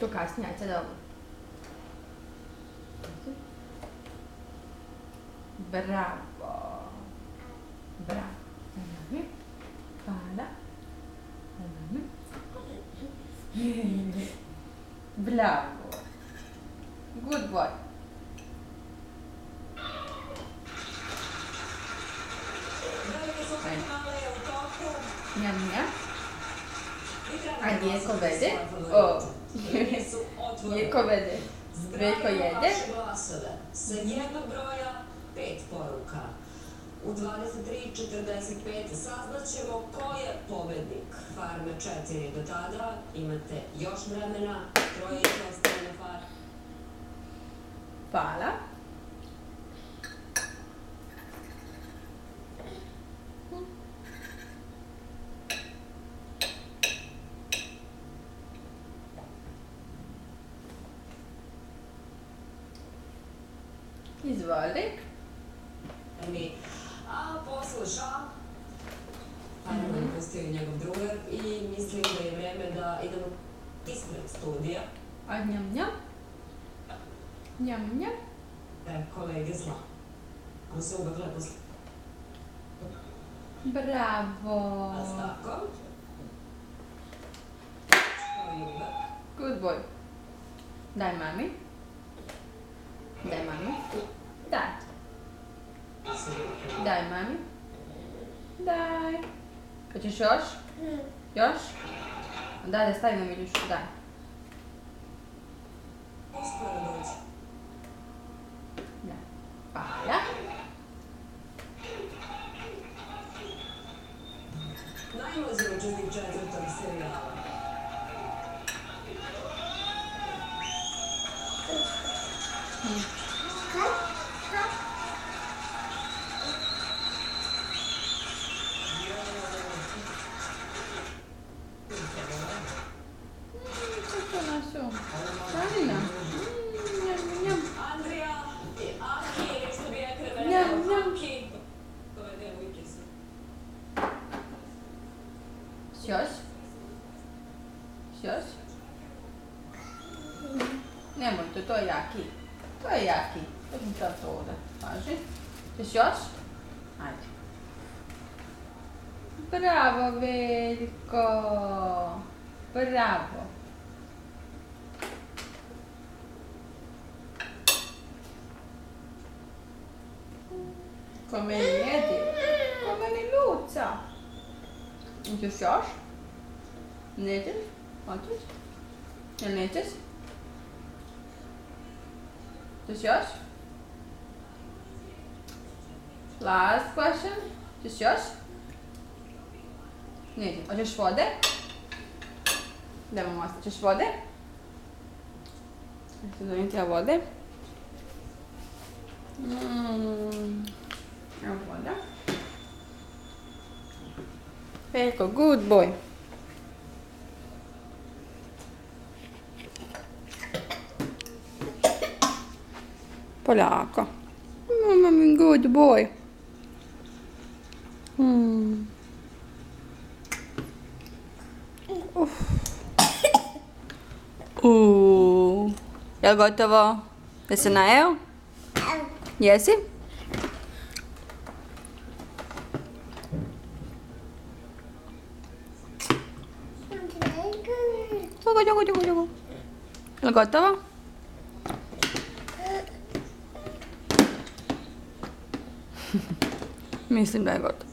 To kasnije, ajde sada ovo. Bravo. Bravo. Hvala. Bravo. Good boy. Njam, njam. A Dijeko vede? O, Dijeko vede. Veljko jede. Sa jednog broja 5 poruka. U 23:45 saznaćemo ko je pobednik. Farme 4 do tada. Imate još vremena. Trojica ostaje na farme. Hvala. Izvoli. A posluša, Farman je pustio njegov drugar i mislim da je vreme da idemo ispred studija. A njam, njam. Njam, njam. Kolege zla. On se uvek lepo zla. Bravo. A s tako? Kao i uvek. Good boy. Daj mami. Daj mami. Daj. Daj mami. Daj. Hoćeš još? Još? Daj da stavimo Miljušu, daj. Uskoro dođe. Daj. Hvala. Najmlađi učesnik 4. serijala. Kako našu? Stanina. Njam, njam. Andrija i Aki, što bi rekli Njam, njam. Aki. To je devojke su. Još? Još? Nemojte, to je jaki. To je jaki. To sam sad to ovdje. Paži. Ćeš još? Ajde. Bravo, Veljko. Bravo. Ko meni jedi. Ko meni luca. Ćeš još? Nećeš? Hoćeš? Jel nećeš? Ćeš još? Last question. Ćeš još? Nećeš. Hoćeš vode? Dajmo masta. Ćeš vode? Ćeš donijeti ja vode? Evo voda. Veljko, good boy. Polako. Mami, good boy. Jel gotovo? Jesi se najeo? Jesi? Čugu. Jel gotovo? Mislim da je gotovo.